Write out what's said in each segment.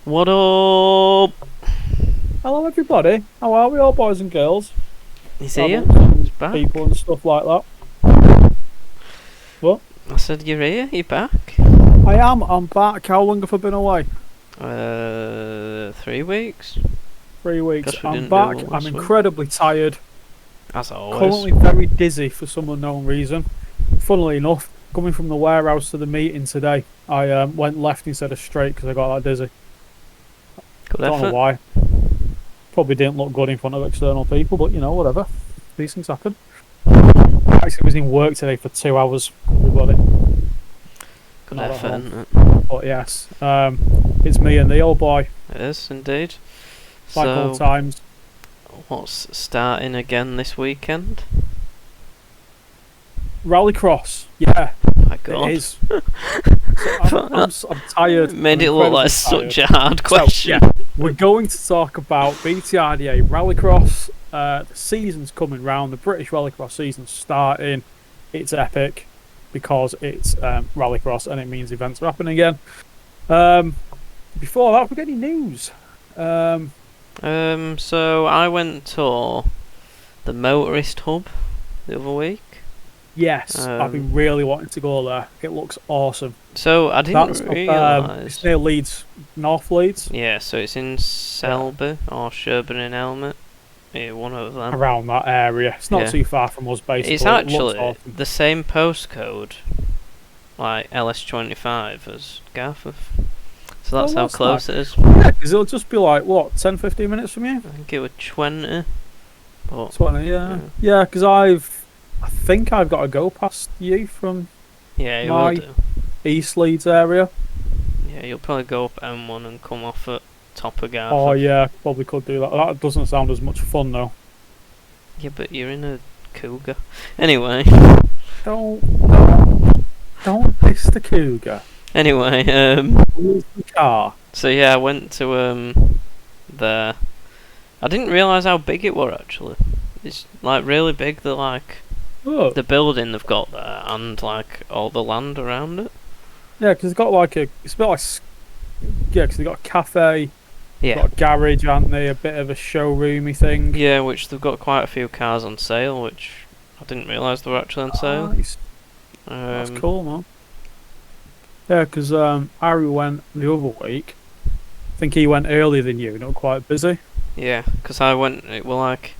What up? Hello everybody, how are we all, boys and girls? He's here. Adults He's and back. people and stuff like that. What? I said you're here. You're back. I'm back. How long have I been away? 3 weeks. 3 weeks. Guess we I'm didn't back. do one I'm last week. incredibly tired. As always. Currently very dizzy for some unknown reason. Funnily enough, coming from the warehouse to the meeting today, I went left instead of straight because I got that dizzy. Good Don't effort. know why. Probably didn't look good in front of external people, but you know, whatever. These things happen. I actually was in work today for 2 hours, everybody. Good Not at effort, home. isn't it? But yes, it's me and the old boy. It is indeed. Like So, old times. what's starting again this weekend? Rallycross. Yeah, My God. it is. So I'm tired. Made I'm it look like incredibly such tired. a hard So, question. yeah, we're going to talk about BTRDA Rallycross. The season's coming round. The British Rallycross season's starting. It's epic because it's Rallycross and it means events are happening again. Before that, have we got any news? So I went to the Motorist Hub the other week. Yes, I've been really wanting to go there. It looks awesome. So I didn't It's realise. near Leeds, North Leeds, Yeah, so it's in Selby or Sherburn in Helmet. Yeah, one of them. around that area. It's not Yeah. too far from us, basically. It's It looks actually awesome. the same postcode, like LS25 as Garforth. So that's how that's close it is. Yeah, because it'll just be like, what, 10, 15 minutes from you? I think it was 20. But 20, yeah. Yeah, because I think I've got to go past you from yeah, you My- will do. East Leeds area. Yeah, you'll probably go up M1 and come off at top of Garforth. Oh, yeah, probably could do that. That doesn't sound as much fun, though. Yeah, but you're in a Cougar. Anyway. Don't diss the Cougar. Anyway, Use the car. so yeah, I went to there. I didn't realise how big it were actually. It's like really big. Oh, The building they've got there and like all the land around it. yeah, because it's got like it's a bit like, yeah, because they've got a cafe, Yeah. got a garage, aren't they? A bit of a showroomy thing. Yeah, which they've got quite a few cars on sale, which I didn't realise they were actually on sale. Nice. That's cool, man. Yeah, because Harry went the other week. I think he went earlier than you, not quite busy. Yeah, because I went, it was like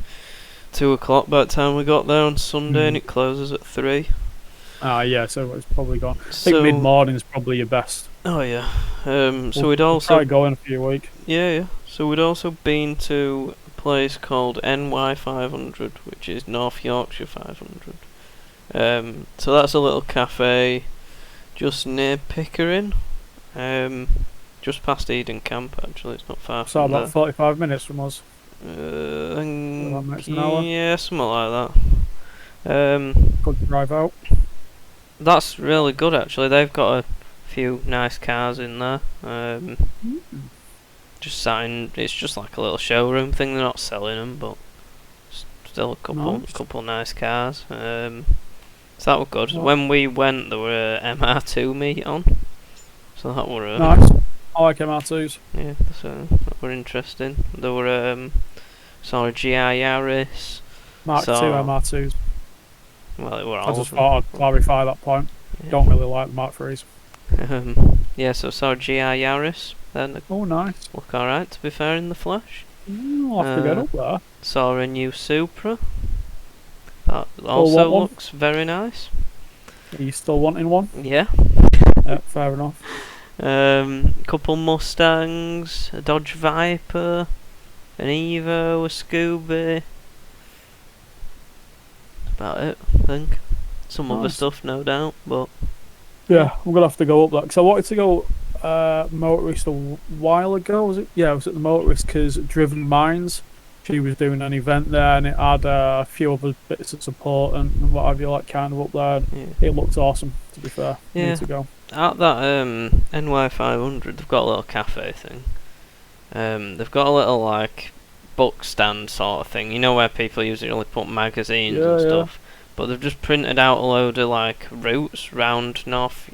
2 o'clock by the time we got there on Sunday and it closes at 3. Yeah, so it's probably gone. I So, think mid-morning is probably your best. oh yeah. So We'll we'd also, try going a few weeks. yeah. So we'd also been to a place called NY 500, which is North Yorkshire 500. So that's a little cafe just near Pickering, just past Eden Camp actually. It's not far So from about 45 minutes from us. there. Minutes an hour. Yeah, something like that. Good drive out. That's really good actually. They've got a few nice cars in there. Just sign. It's just like a little showroom thing. They're not selling them, but still a couple nice cars. So that was good. Well, When we went, there were a MR2 meet on, so that were nice. I like MR2s. yeah, so that were interesting. There were saw a GI Yaris. Mark So- 2 MR2s. Well, it were I all. just thought I'd clarify that point. Yeah. Don't really like the Mark 3s. Yeah, so saw a GI Yaris. Then they Oh, nice. look alright, to be fair, in the flesh. I'll have to get up there. Saw a new Supra. That also what one? looks very nice. Are you still wanting one? Yeah. Yeah, fair enough. Couple Mustangs, a Dodge Viper, an Evo, a Scooby. That's about it, I think. Some other Nice. stuff, no doubt, but Yeah, I'm gonna have to go up there because I wanted to go motorist a while ago. Was it? Yeah, I was at the motorist because Driven Minds. She was doing an event there, and it had a few other bits of support and what have you, like kind of up there. yeah. It looked awesome. To be fair, Yeah. Need to go. At that NY 500, they've got a little cafe thing. They've got a little like book stand sort of thing. You know where people usually put magazines and stuff. But they've just printed out a load of like routes round North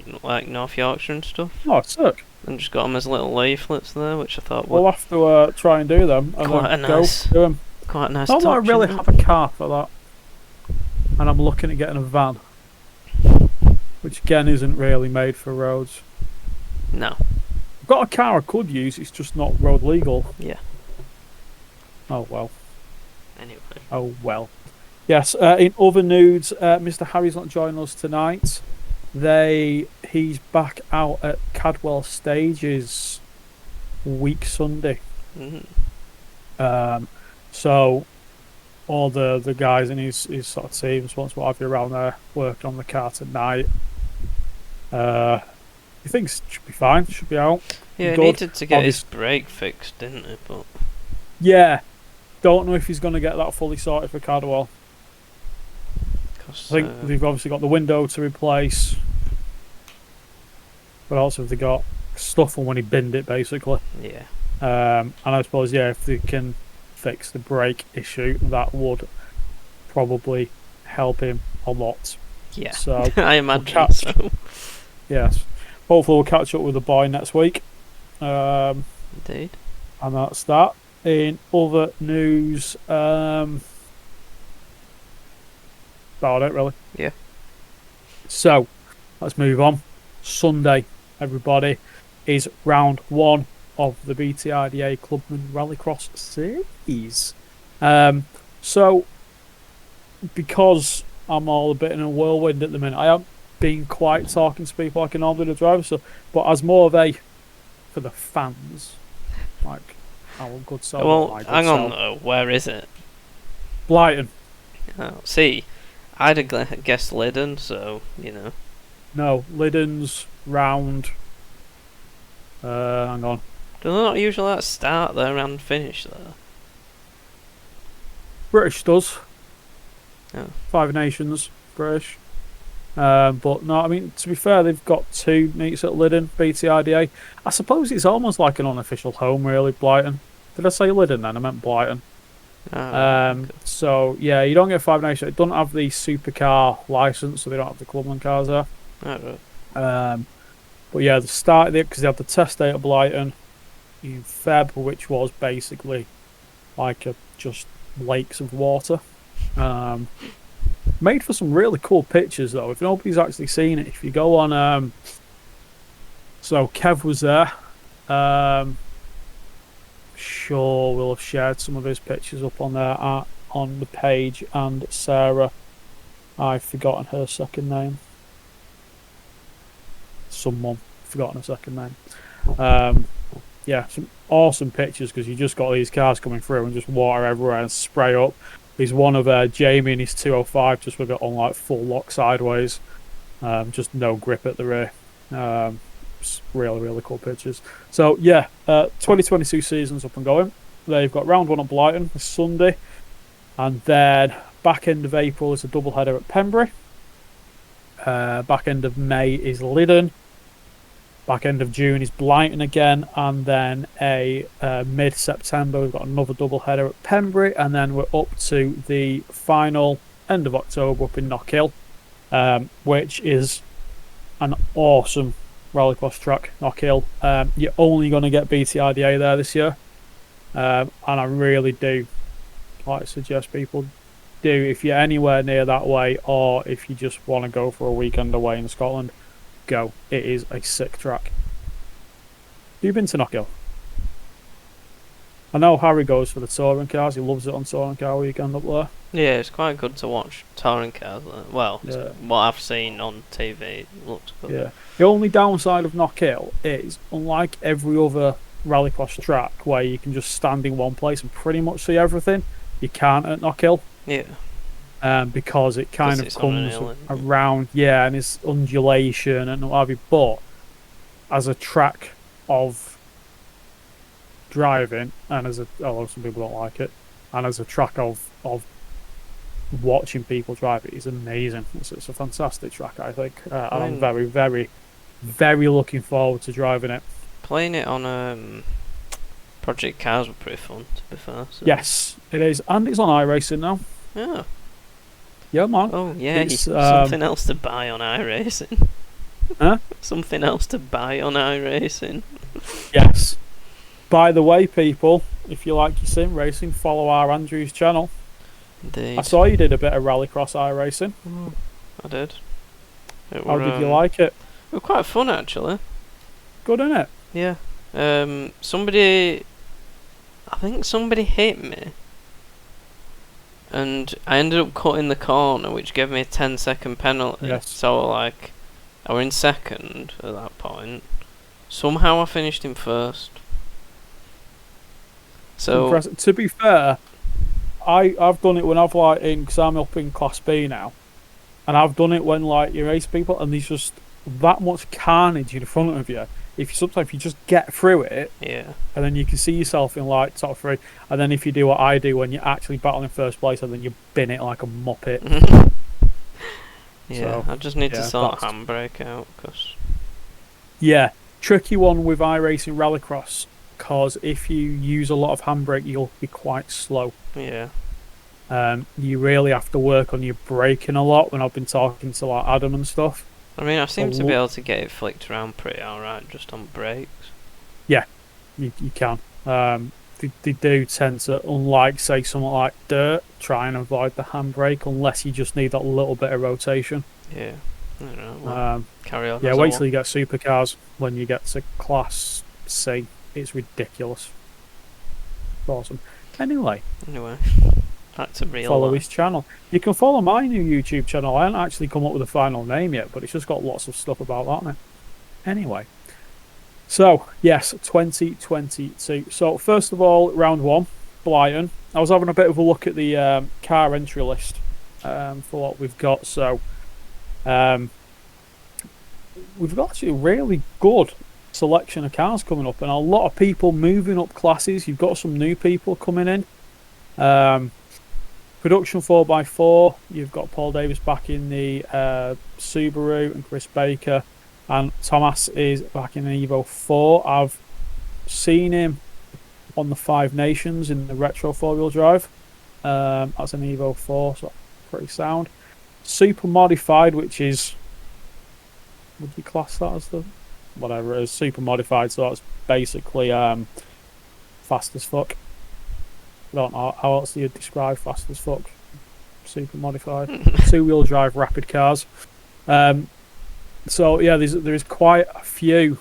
Yorkshire and stuff. Oh, sick. and just got them as little leaflets there, which I thought We'll were have to try and do them. And quite a then go nice, do 'em. quite a nice Not that I touch, really isn't it? have a car for that. And I'm looking at getting a van, which again isn't really made for roads. No. I've got a car I could use, it's just not road legal. Yeah. Oh well. Anyway. Oh well. Yes, in other news, Mr. Harry's not joining us tonight. He's back out at Cadwell Stages week Sunday. Mm-hmm. So all the guys in his sort of teams, what have you around there working on the car tonight. He thinks it should be fine, should be out. Yeah, he Good. needed to get his brake fixed, didn't he? But yeah, don't know if he's going to get that fully sorted for Cadwell. I think they've obviously got the window to replace, but also they got stuff from when he binned it, basically. yeah. And I suppose, yeah, if they can fix the brake issue, that would probably help him a lot. Yeah. So I imagine so. Yes. Hopefully we'll catch up with the boy next week. Indeed. And that's that. In other news, about it really. Yeah. So let's move on. Sunday, everybody, is round 1 of the BTRDA Clubman Rallycross series. So because I'm all a bit in a whirlwind at the minute, I haven't been quite talking to people like I normally do drive. So, but as more of a for the fans, like our good self. Well, hang on though. Where is it? Blyton. Oh, see, I'd have guessed Liddon, so you know. No, Liddon's round. Hang on. Do they not usually like start there and finish there? British does. Oh. 5 Nations, British. But no, I mean, to be fair, they've got 2 meets at Liddon, BTRDA. I suppose it's almost like an unofficial home, really, Blyton. Did I say Liddon then? I meant Blyton. Okay. So, yeah, you don't get 5 Nations. It doesn't have the supercar licence, so they don't have the Clubman cars there. Oh, right. But yeah, they started it because they had the test day at Blyton in Feb, which was basically like just lakes of water. Made for some really cool pictures though. If nobody's actually seen it, if you go on, so Kev was there. Sure, we'll have shared some of his pictures up on there on the page. And Sarah, I've forgotten her second name. Forgotten her second name. Yeah, some awesome pictures because you just got these cars coming through and just water everywhere and spray up. There's one of Jamie in his 205 just with it on like full lock sideways, just no grip at the rear. Really, really cool pictures. So yeah, 2022 season's up and going. They've got round 1 at Blyton this Sunday, and then back end of April is a double header at Pembury. Back end of May is Liddon. Back end of June is Blyton again, and then mid-September we've got another double header at Pembury, and then we're up to the final end of October up in Knockhill, which is an awesome rallycross track. Knockhill. You're only going to get BTRDA there this year, and I really do like to suggest people do, if you're anywhere near that way, or if you just want to go for a weekend away in Scotland, go. It is a sick track. Have you been to Knockhill? I know Harry goes for the touring cars. He loves it on touring car weekend up there. Yeah, it's quite good to watch touring cars. Well, Yeah. what I've seen on TV, it looks good. Yeah. The only downside of Knockhill is, unlike every other rallycross track where you can just stand in one place and pretty much see everything, you can't at Knockhill. Yeah. Because it kind of it's on an comes hill, around, yeah, and it's undulation and what have you. But as a track of driving, and as although some people don't like it, and as a track of watching people drive it, is amazing. It's a fantastic track, I think. And I'm very, very, very looking forward to driving it. Playing it on Project Cars were pretty fun, to be fair. So. Yes, it is, and it's on iRacing now. Yeah. Yeah, man. Oh, yeah. It's, something else to buy on iRacing. Huh? Something else to buy on iRacing. Yes. By the way, people, if you like your sim racing, follow our Andrew's channel. Indeed. I saw you did a bit of rallycross iRacing. I did. How did you like it? It was quite fun, actually. Good, innit? Yeah. Somebody... I think somebody hit me. And I ended up cutting the corner, which gave me a 10-second penalty. Yes. So, like, I were in second at that point. Somehow I finished in first. So... Impressive. To be fair, I've done it when I've like because I'm up in Class B now. And I've done it when like you race people and there's just that much carnage in front of you. If you just get through it, yeah. and then you can see yourself in like top three, and then if you do what I do when you actually battle in first place, and then you bin it like a muppet. Yeah, so, I just need to sort handbrake out, cause yeah, tricky one with iRacing Rallycross, cause if you use a lot of handbrake, you'll be quite slow. Yeah. You really have to work on your braking a lot. When I've been talking to like Adam and stuff. I mean, I seem to be able to get it flicked around pretty alright just on brakes. Yeah, you can. They do tend to, unlike, say, something like dirt, try and avoid the handbrake unless you just need that little bit of rotation. Yeah, I don't know. Well, carry on. Yeah, wait till you get supercars. When you get to Class C, it's ridiculous. It's awesome. Anyway. Back to real follow his channel. You can follow my new YouTube channel. I haven't actually come up with a final name yet, but it's just got lots of stuff about that in it. Anyway. So, yes, 2022. So, first of all, round one, Blyton. I was having a bit of a look at the car entry list for what we've got. So, we've got actually a really good selection of cars coming up, and a lot of people moving up classes. You've got some new people coming in. Production 4x4, you've got Paul Davis back in the Subaru and Chris Baker, and Thomas is back in the Evo 4. I've seen him on the Five Nations in the retro 4-wheel drive. That's an Evo 4, so pretty sound. Super modified, which is, would you class that as the whatever it is, super modified, so that's basically fast as fuck. I don't know how else do you describe fast as fuck. Super modified. 2-wheel drive rapid cars. So yeah, there's quite a few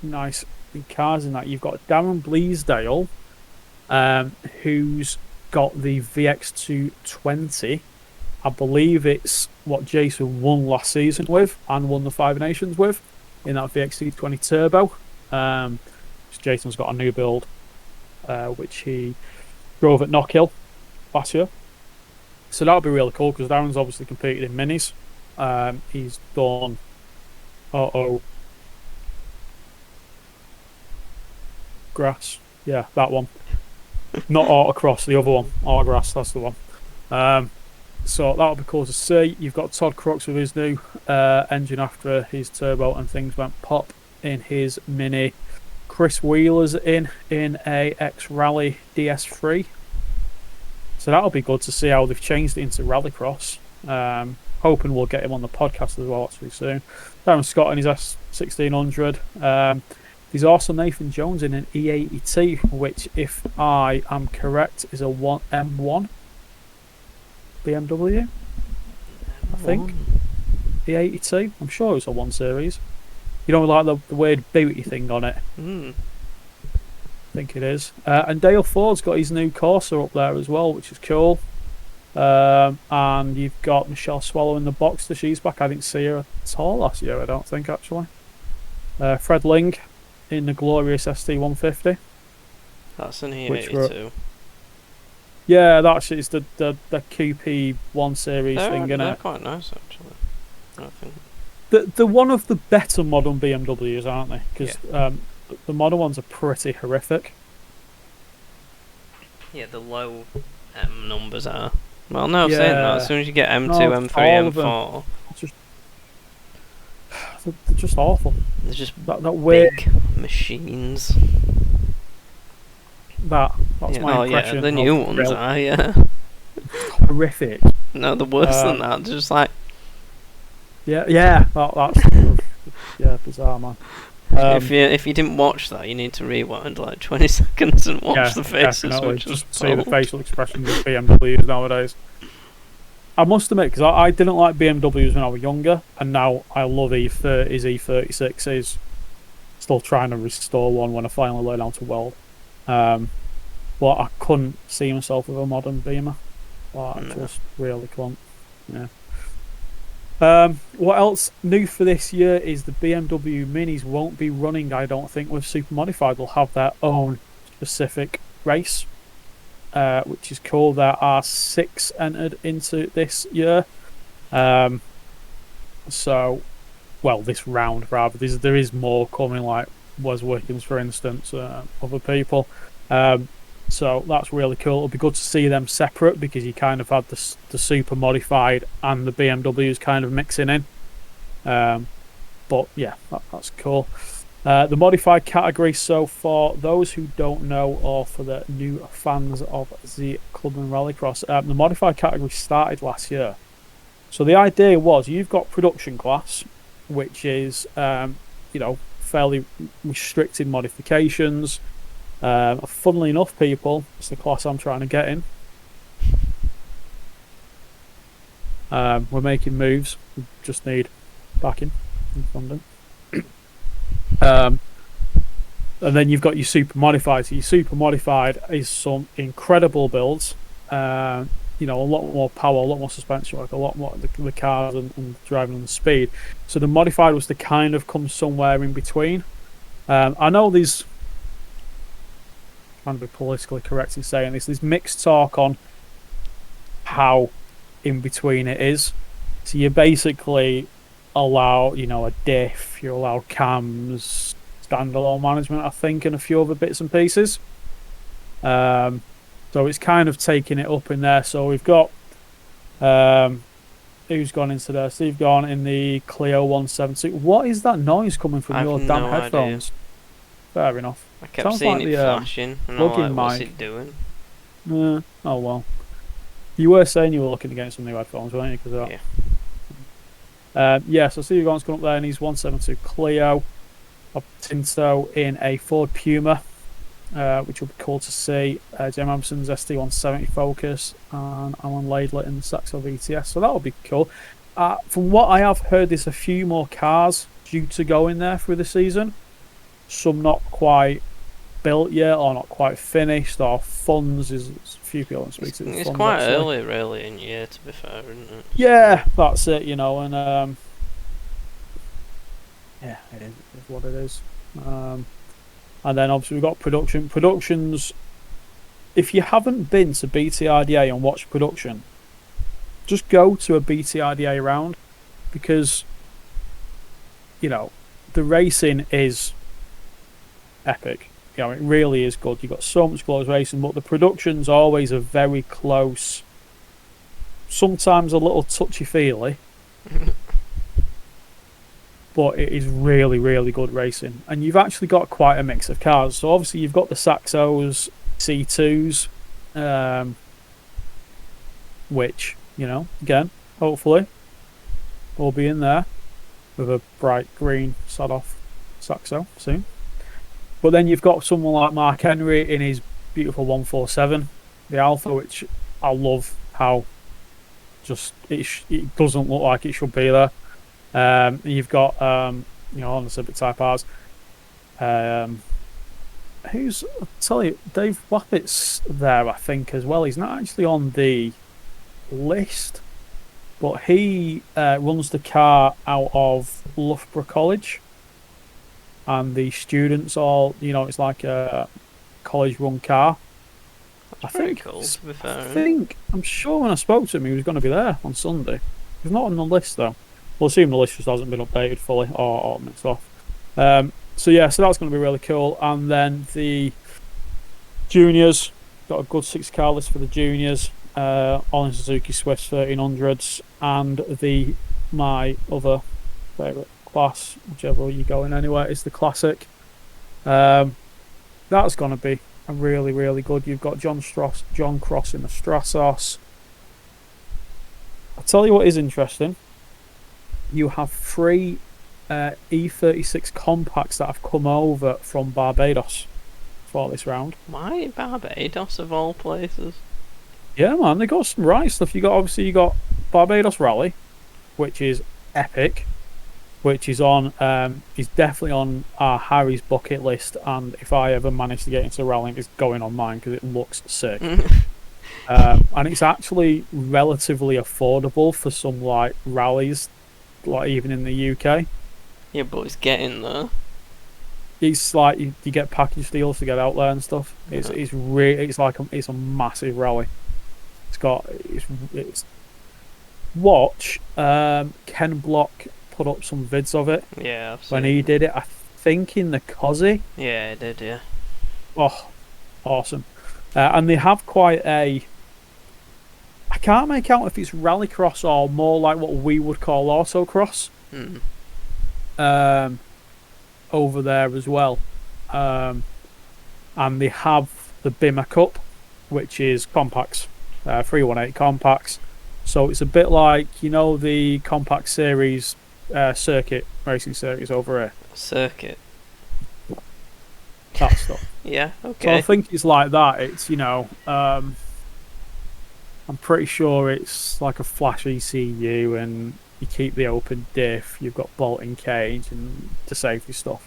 nice cars in that. You've got Darren Bleasdale, who's got the VX220. I believe it's what Jason won last season with and won the Five Nations with in that VX220 Turbo. Jason's got a new build. Which he drove at Knockhill last year. So that'll be really cool because Darren's obviously competed in minis. He's done grass. Yeah, that one. Not autocross, the other one. Autograss, that's the one. So that'll be cool to see. You've got Todd Crooks with his new engine after his turbo and things went pop in his mini. Chris Wheeler's in a X-Rally DS3. So that'll be good to see how they've changed it into Rallycross. Hoping we'll get him on the podcast as well actually soon. Darren Scott in his S1600. There's also Nathan Jones in an E80T, which, if I am correct, is a M1 BMW. I think. E80T. I'm sure it was a 1 Series. You don't like the weird booty thing on it. I think it is. And Dale Ford's got his new Corsa up there as well, which is cool. And you've got Michelle Swallow in the Boxster. She's back. I didn't see her at all last year, I don't think, actually. Fred Ling in the glorious ST150. That's an E82. Yeah, that's it's the QP 1 Series thing, isn't it? They're quite nice, actually, I think. They're one of the better modern BMWs, aren't they? Because the modern ones are pretty horrific. Yeah, the low M numbers are. Well, no, saying that, as soon as you get M2, M3, M4... They're just awful. They're just that weird big machines. That's my impression. Yeah, the new ones are, yeah. Horrific. No, they're worse than that. They're just like... Yeah, that's... yeah, bizarre, man. If you didn't watch that, you need to rewind like 20 seconds and watch the faces. Definitely. Just see the facial expressions of BMWs nowadays. I must admit, because I didn't like BMWs when I was younger, and now I love E30s, E36s. Still trying to restore one when I finally learn how to weld. But I couldn't see myself with a modern Beamer. Just really couldn't. Yeah. What else new for this year is the BMW Minis won't be running, I don't think, with Super Modified. They'll have their own specific race, which is cool. There are 6 entered into this year. This round rather. There is more coming, like Wes Wickens, for instance, other people. So that's really cool. It'll be good to see them separate, because you kind of had the Super Modified and the BMWs kind of mixing in. But yeah, that's cool. The modified category, so for those who don't know, or for the new fans of the Clubman Rallycross, the modified category started last year. So the idea was, you've got production class, which is fairly restricted modifications. Funnily enough, people, it's the class I'm trying to get in. We're making moves. We just need backing and funding. And then you've got your super modified. So your super modified is some incredible builds. A lot more power, a lot more suspension work, a lot more the cars and driving and the speed. So the modified was to kind of come somewhere in between. I know these, trying to be politically correct in saying this, there's mixed talk on how in between it is. So you basically allow, a diff, you allow cams, standalone management, I think, and a few other bits and pieces. So it's kind of taking it up in there. So we've got who's gone into there? Steve gone in the Clio 172. What is that noise coming from your damn headphones? Idea. Fair enough. I kept seeing it flashing, and I'm like, what's it doing? Oh well. You were saying you were looking to get some new headphones, weren't you? Because of that. Yeah. So Steve Gone's come up there, and he's 172 Clio. Tinto in a Ford Puma, which will be cool to see. Jim Anderson's ST170 Focus, and Alan Laidler in the Saxo VTS. So that will be cool. From what I have heard, there's a few more cars due to go in there through the season. Some not quite built yet, or not quite finished, or funds. Is a few people don't speak to. It's quite early, really, in year, to be fair, isn't it? Yeah, that's it. And yeah, it is what it is. And then obviously we've got production. Productions, if you haven't been to BTRDA and watched production, just go to a BTRDA round, because the racing is epic. It really is good. You've got so much close racing, but the production's always a very close, sometimes a little touchy-feely, but it is really, really good racing. And you've actually got quite a mix of cars. So obviously you've got the Saxos, C2s, which, again, hopefully will be in there with a bright green sod-off Saxo soon. But then you've got someone like Mark Henry in his beautiful 147, the Alpha, which I love how just it doesn't look like it should be there. You've got on the Civic Type R's. I'll tell you, Dave Wappett's there, I think, as well. He's not actually on the list, but he runs the car out of Loughborough College, and the students all, it's like a college run car. That's pretty cool, to be fair. I'm sure when I spoke to him, he was going to be there on Sunday. He's not on the list though. We'll assume the list just hasn't been updated fully or mixed off. So that's going to be really cool. And then the juniors, got a good 6-car list for the juniors. All in Suzuki Swift 1300s, and my other favourite class, whichever you go in anyway, is the Classic. That's going to be a really, really good. You've got John Cross in the Stratos. I'll tell you what is interesting. You have 3 E36 compacts that have come over from Barbados for this round. Why Barbados of all places? Yeah, man, they got some right stuff. You got Barbados Rally, which is epic, which is is definitely on Harry's bucket list. And if I ever manage to get into rallying, it's going on mine because it looks sick. And it's actually relatively affordable for some like rallies, like even in the UK. Yeah, but it's getting there. It's like you get package deals to get out there and stuff. It's it's a massive rally. It's watch Ken Block put up some vids of it. Yeah, I've when seen he it. did it. I think in the Cozzy. Yeah, it did. Yeah. Oh, awesome! And they have quite a. I can't make out if it's rallycross or more like what we would call autocross. Over there as well, and they have the Bimmer Cup, which is compacts, 318 compacts. So it's a bit like the compact series, circuit racing series over here. Circuit. That stuff. Yeah. Okay. So I think it's like that. It's I'm pretty sure it's like a flash ECU, and you keep the open diff. You've got Bolton cage and the safety stuff.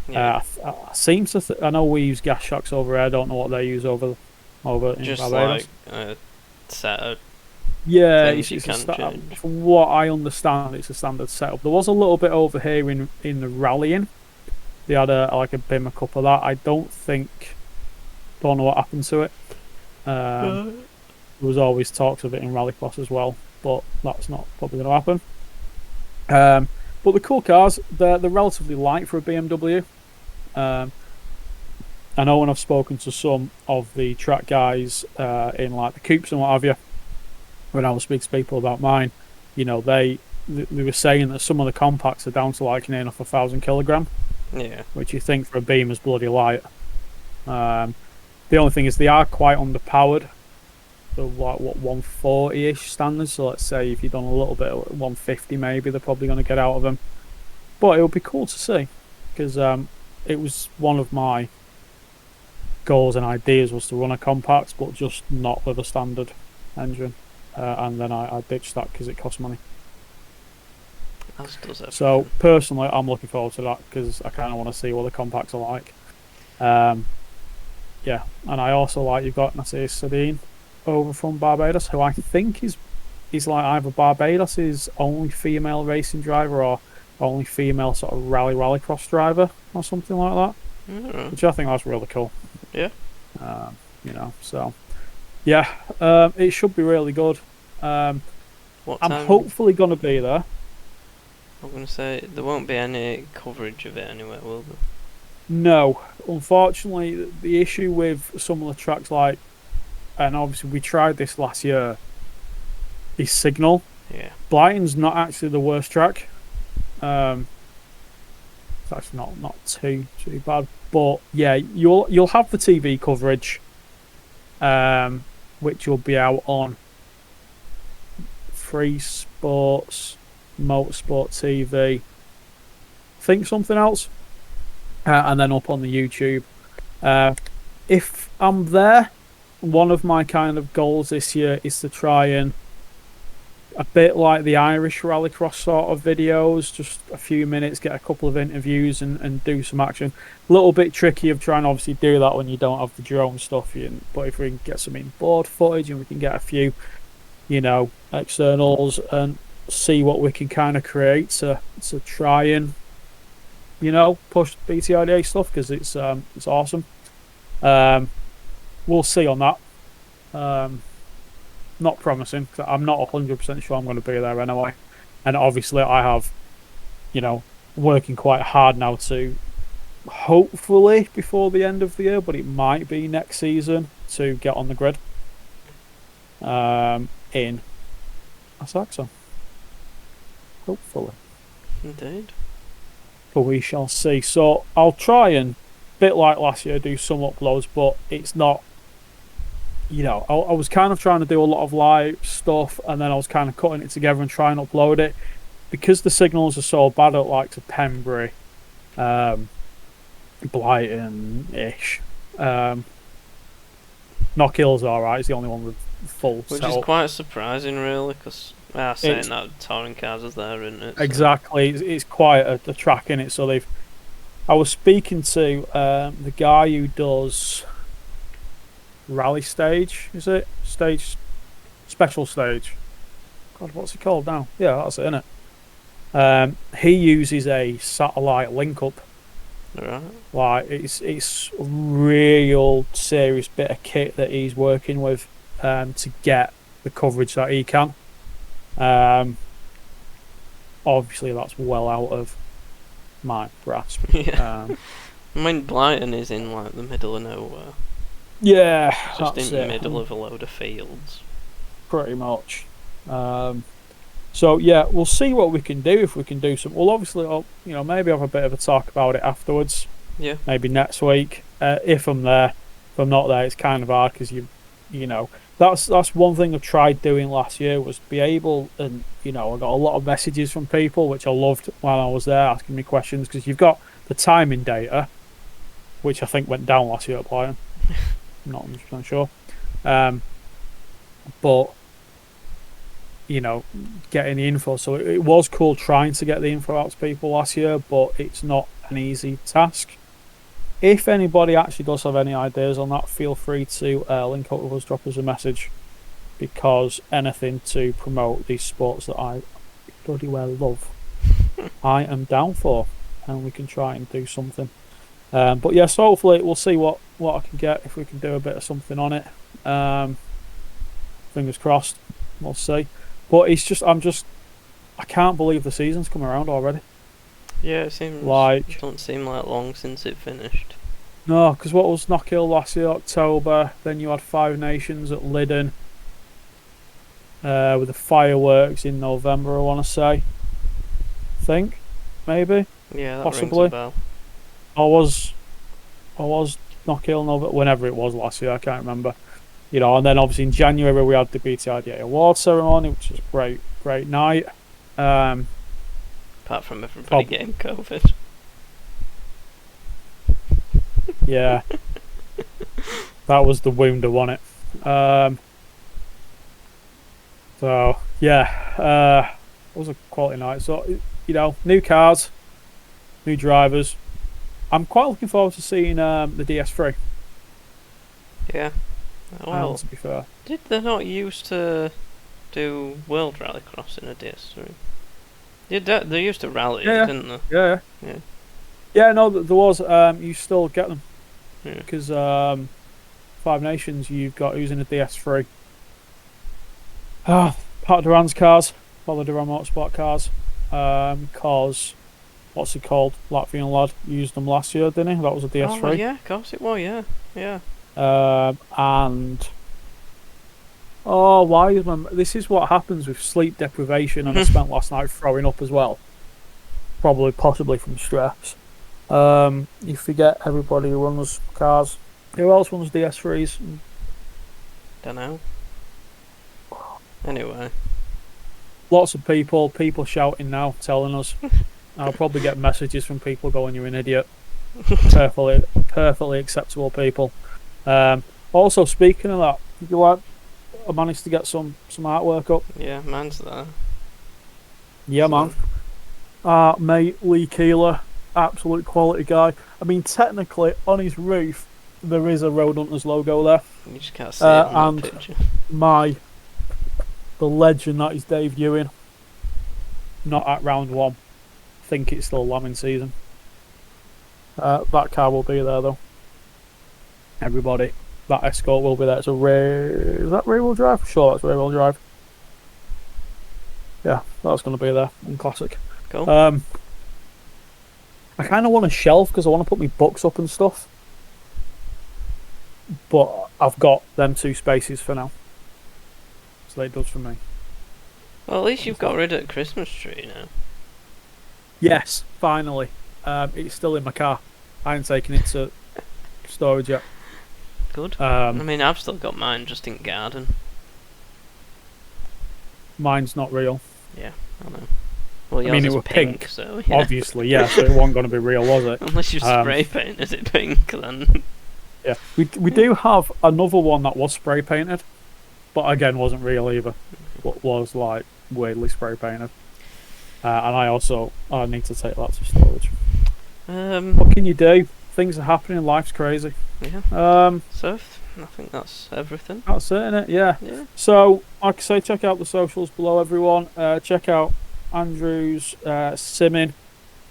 Yeah. I know we use gas shocks over here. I don't know what they use over in Just Barbados. like a set of Yeah, things you can change. from what I understand, it's a standard setup. There was a little bit over here in the rallying. They had a Bimmer Cup of that. I don't know what happened to it. There was always talks of it in Rallycross as well, but that's not probably going to happen. But the cool cars, they're relatively light for a BMW. I know when I've spoken to some of the track guys in like the coupes and what have you, when I was speaking to people about mine, they were saying that some of the compacts are down to like near enough 1,000 kilogram. Yeah. Which you think for a beam is bloody light. The only thing is they are quite underpowered. So like what 140-ish standards. So let's say if you've done a little bit of 150, maybe they're probably going to get out of them. But it would be cool to see, because it was one of my goals and ideas was to run a compact, but just not with a standard engine. And then I ditched that because it cost money. As does everything. So personally, I'm looking forward to that because I kind of want to see what the compacts are like. Yeah, and I also like you've got Nasir Sadine over from Barbados, who I think is like either Barbados' only female racing driver or only female sort of rallycross driver or something like that. Which I think that's really cool. Yeah. So yeah, it should be really good. I'm hopefully going to be there. I'm going to say there won't be any coverage of it anywhere, will there? No, unfortunately, the issue with some of the tracks, like, and obviously we tried this last year, is signal. Yeah. Blyton's not actually the worst track. It's actually not too bad, but yeah, you'll have the TV coverage, which will be out on Free Sports, Motorsport TV, I think something else, and then up on the YouTube. If I'm there, one of my kind of goals this year is to try and, a bit like the Irish Rallycross sort of videos, just a few minutes, get a couple of interviews and do some action. A little bit tricky of trying to obviously do that when you don't have the drone stuff, but if we can get some inboard footage and we can get a few, externals and see what we can kind of create to try and push BTRDA stuff, because it's awesome. We'll see on that. Not promising, because I'm not 100% sure I'm going to be there anyway, and obviously I have working quite hard now to hopefully before the end of the year, but it might be next season, to get on the grid in Asakusa. Hopefully. Indeed. But we shall see. So I'll try and, bit like last year, do some uploads, but it's not, I was kind of trying to do a lot of live stuff, and then I was kind of cutting it together and trying to upload it. because the signals are so bad at like to Pembury, Blyton-ish. Knockhill's alright, it's the only one with full Which setup. is quite surprising, really, because saying that touring cars are there, isn't it? So. Exactly, it's quite a track in it. So I was speaking to the guy who does Rally Stage, is it? Special Stage. God, what's it called now? Yeah, that's it, innit? He uses a satellite link up. Right. Like it's a real serious bit of kit that he's working with to get the coverage that he can. Obviously that's well out of my grasp. Yeah. I mean, Blyton is in like the middle of nowhere. Yeah, Just in the middle of a load of fields. Pretty much. So yeah, we'll see what we can do if we can do some. We'll obviously, maybe have a bit of a talk about it afterwards. Yeah. Maybe next week if I'm there. If I'm not there, it's kind of hard because that's one thing I tried doing last year was be able, and I got a lot of messages from people which I loved while I was there asking me questions because you've got the timing data, which I think went down last year at Blyton. I'm not 100% sure, but getting the info. So it was cool trying to get the info out to people last year, but it's not an easy task. If anybody actually does have any ideas on that, feel free to link up with us, drop us a message, because anything to promote these sports that I bloody well love, I am down for, and we can try and do something. But yes, hopefully we'll see what I can get, if we can do a bit of something on it. Fingers crossed, we'll see. But I can't believe the season's come around already. Yeah, it seems like don't seem like long since it finished. No, because what was Knockhill last year, October? Then you had Five Nations at Liddon, with the fireworks in November. I want to say, maybe. Yeah, that possibly. Rings a bell. I was Knockhill November, whenever it was last year. I can't remember. And then obviously in January we had the BTRDA award ceremony, which was a great night. Apart from everybody getting COVID. Yeah. That was the wounder, wasn't it? So, yeah. It was a quality night. So, new cars, new drivers. I'm quite looking forward to seeing the DS3. Yeah. Well, to be fair. Did they not used to do World Rallycross in a DS3? They used to rally, didn't they? Yeah. Yeah, no, there was. You still get them. Because Five Nations, you've got who's in a DS3. Part of Duran's cars, Follow Duran Motorsport cars. Because, what's it called? Latvian lad used them last year, didn't he? That was a DS3. Oh, yeah, of course it was, yeah. And why is this is what happens with sleep deprivation, and I spent last night throwing up as well, possibly from stress. You forget everybody who runs cars. Who else runs DS3s? Don't know. Anyway, lots of people shouting now, telling us. I'll probably get messages from people going, "You're an idiot." Perfectly acceptable people. Also, speaking of that, I managed to get some artwork up. Yeah, mine's there. Yeah, man. Mate, Lee Keeler, absolute quality guy. I mean, technically, on his roof, there is a Roadhunters logo there. You just can't see it on that picture. The legend that is Dave Ewing. Not at round one. I think it's still lambing season. That car will be there though. Everybody. That Escort will be there. It's is that rear wheel drive? Sure, that's rear wheel drive. Yeah, that's going to be there in Classic. Cool. I kind of want a shelf because I want to put my books up and stuff. But I've got them 2 spaces for now. So that does for me. Well, at least you've got rid of the Christmas tree now. Yes, finally. It's still in my car. I ain't taken it to storage yet. Good. I mean, I've still got mine just in garden. Mine's not real. Yeah, I know. Well, I yours mean, it is was pink, so yeah. obviously, yeah, so it wasn't going to be real, was it? Unless you spray painted it pink, then. Yeah, we do have another one that was spray painted, but again, wasn't real either. But was like weirdly spray painted. And I need to take that to storage. What can you do? Things are happening. Life's crazy. Yeah. So I think that's everything. That's it, innit? Yeah. Yeah. So, like I say, check out the socials below, everyone. Check out Andrew's simming.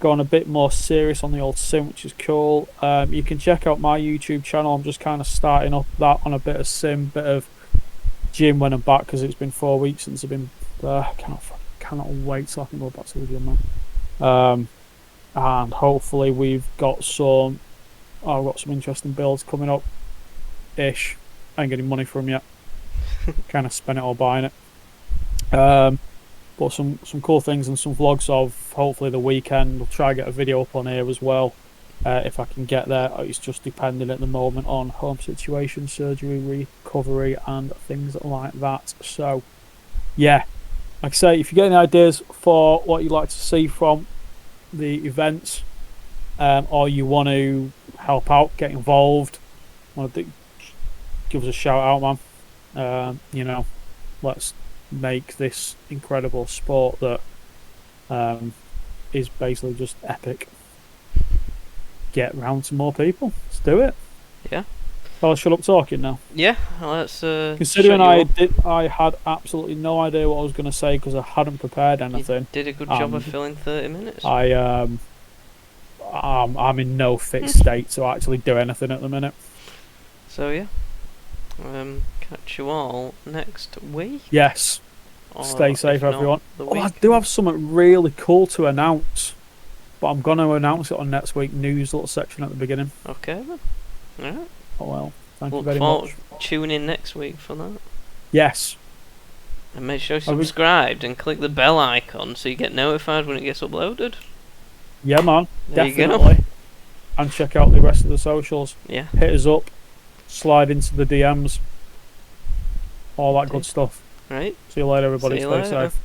Gone a bit more serious on the old sim, which is cool. You can check out my YouTube channel. I'm just kind of starting up that on a bit of sim, bit of gym when I'm back, because it's been 4 weeks since I've been there. Cannot wait till I can go back to the gym now. And hopefully I've got some interesting builds coming up ish. I ain't getting money from yet. Kind of spent it all buying it. But some cool things and some vlogs of hopefully the weekend. We'll try and get a video up on here as well, if I can get there. It's just depending at the moment on home situation, surgery, recovery, and things like that. So yeah, like I say, if you get any ideas for what you'd like to see from the events, or you want to help out, get involved, give us a shout out, man. Let's make this incredible sport that is basically just epic get round to more people. Let's do it. Yeah. I'll shut up talking now. Yeah, let's considering I had absolutely no idea what I was going to say because I hadn't prepared anything. You did a good job of filling 30 minutes. I'm in no fit state to actually do anything at the minute. So yeah, catch you all next week. Yes. Stay safe, everyone. I do have something really cool to announce, but I'm going to announce it on next week's news little section at the beginning. Okay then. Alright. Oh well. Thank you very much. Tune in next week for that. Yes. And make sure you're subscribed and click the bell icon so you get notified when it gets uploaded. Yeah, man. There definitely. You go. And check out the rest of the socials. Yeah. Hit us up. Slide into the DMs. All that good stuff. Right. See you later, everybody. See you Stay later. safe.